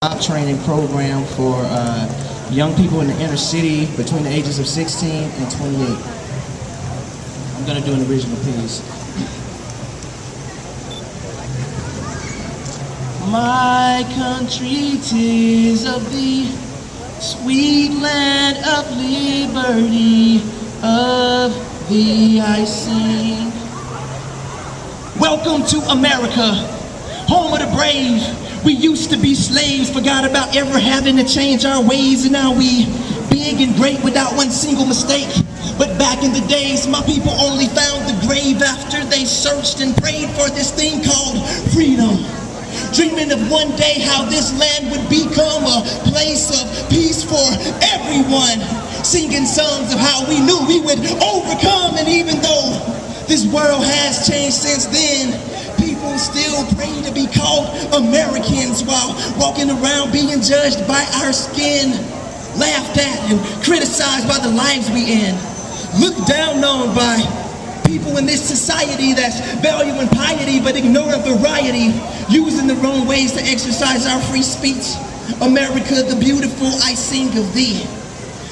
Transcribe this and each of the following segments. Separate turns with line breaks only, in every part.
job training program for young people in the inner city between the ages of 16 and 28. I'm going to do an original piece. My country, 'tis of thee, sweet land of liberty, of thee I sing. Welcome to America, home of the brave. We used to be slaves, forgot about ever having to change our ways, and now we big and great without one single mistake. But back in the days, my people only found the grave after they searched and prayed for this thing called freedom. Dreaming of one day how this land would become a place of peace for everyone. Singing songs of how we knew we would overcome, and even though this world has changed since then, people still pray to be called Americans while walking around being judged by our skin, laughed at and criticized by the lives we end, looked down on by people in this society that's valuing piety but ignoring variety, using the wrong ways to exercise our free speech. America the beautiful, I sing of thee.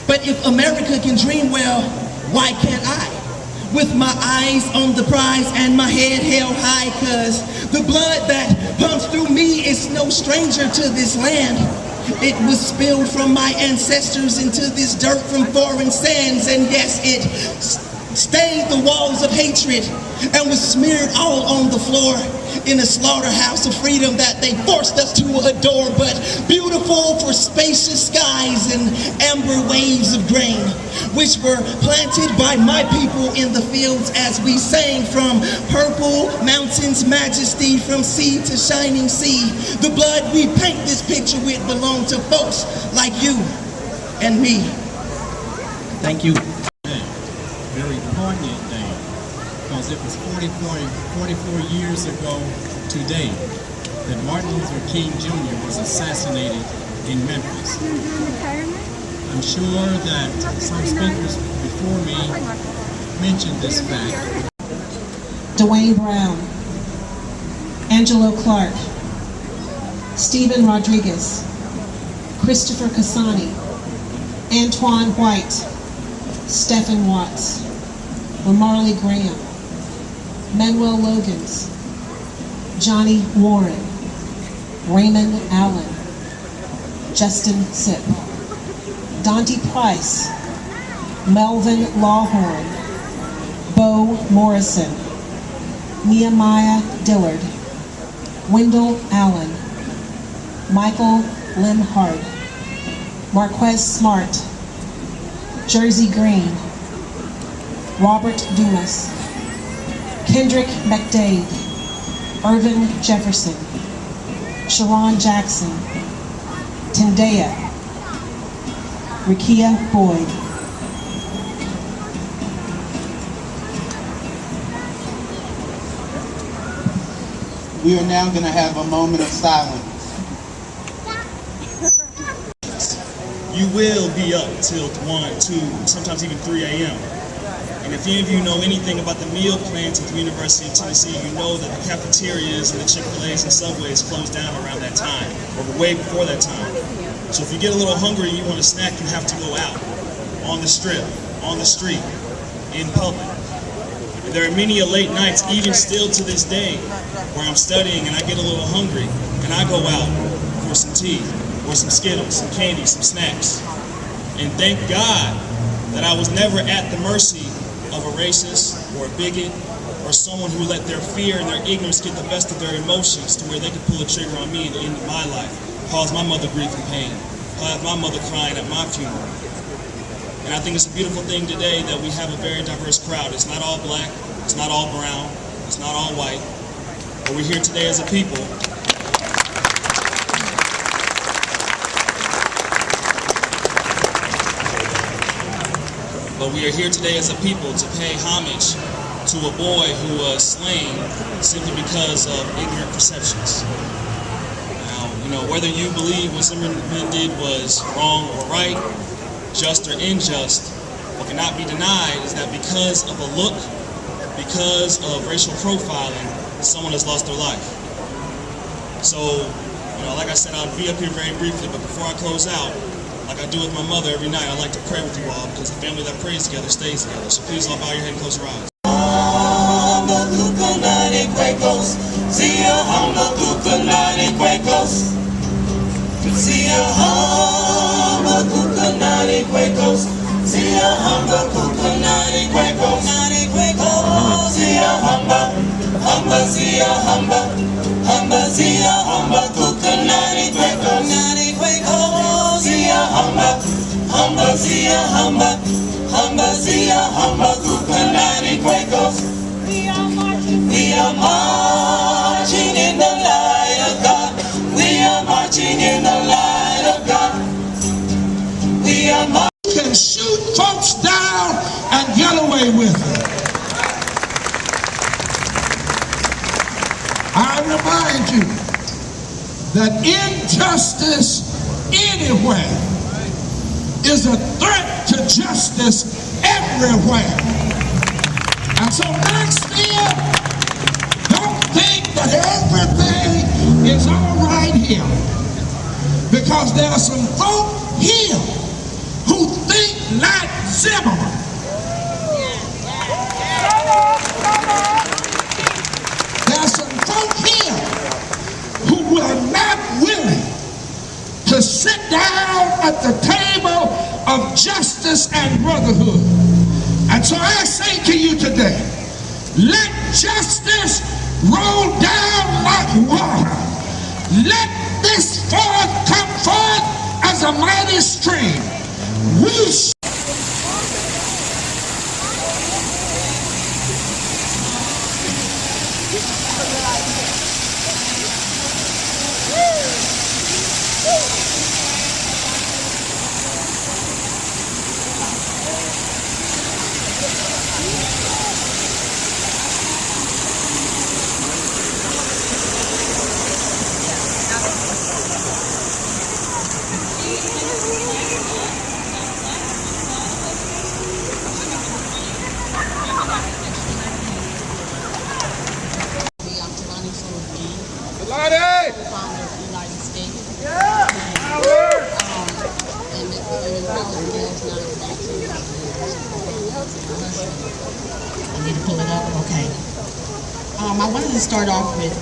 But if America can dream well, why can't I? With my eyes on the prize and my head held high, 'cause the blood that pumps through me is no stranger to this land. It was spilled from my ancestors into this dirt from foreign sands, and yes, it stained the walls of hatred and was smeared all on the floor in a slaughterhouse of freedom that they forced us to adore, but beautiful for spacious skies and amber waves of grain, which were planted by my people in the fields as we sang from purple mountains majesty, from sea to shining sea. The blood we paint this picture with belonged to folks like you and me. Thank you.
Very poignant day, because it was 44 years ago today that Martin Luther King Jr. was assassinated in Memphis. I'm sure that some speakers before me mentioned this fact.
Dwayne Brown, Angelo Clark, Stephen Rodriguez, Christopher Cassani, Antoine White, Stephen Watts, Lamarlee Graham, Manuel Logans, Johnny Warren, Raymond Allen, Justin Sipp, Dante Price, Melvin Lawhorn, Bo Morrison, Nehemiah Dillard, Wendell Allen, Michael Limhard, Marquez Smart, Jersey Green, Robert Dumas, Kendrick McDade, Irvin Jefferson, Sharon Jackson, Tendea, Rikia Boyd.
We are now going to have a moment of silence.
You will be up till 1, 2, sometimes even 3 a.m. And if any of you know anything about the meal plans at the University of Tennessee, you know that the cafeterias and the Chick-fil-A's and Subways close down around that time, or way before that time. So if you get a little hungry and you want a snack, you have to go out, on the strip, on the street, in public. And there are many late nights, even still to this day, where I'm studying and I get a little hungry, and I go out for some tea, or some Skittles, some candy, some snacks. And thank God that I was never at the mercy of a racist or a bigot or someone who let their fear and their ignorance get the best of their emotions to where they could pull a trigger on me and end my life, cause my mother grief and pain, cause my mother crying at my funeral. And I think it's a beautiful thing today that we have a very diverse crowd. It's not all black, it's not all brown, it's not all white, but we're here today as a people. But we are here today as a people to pay homage to a boy who was slain simply because of ignorant perceptions. Now, whether you believe what Zimmerman did was wrong or right, just or unjust, what cannot be denied is that because of a look, because of racial profiling, someone has lost their life. So like I said, I'll be up here very briefly, but before I close out, like I do with my mother every night, I like to pray with you all, because a family that prays together stays together. So please all bow your head and close your eyes.
We are marching in the light of God. We are marching in the light of God. We are marching. You can shoot folks down and get away with it. I remind you that injustice anywhere is a threat to justice everywhere. And so Knoxville, don't think that everything is all right here, because there are some folk here who think like Zimmerman. There are some folk here who were not willing to sit down at the table of justice and brotherhood. And so I say to you today, let justice roll down like water. Let this come forth as a mighty stream. We
I need to pull it up? Okay. I wanted to start off with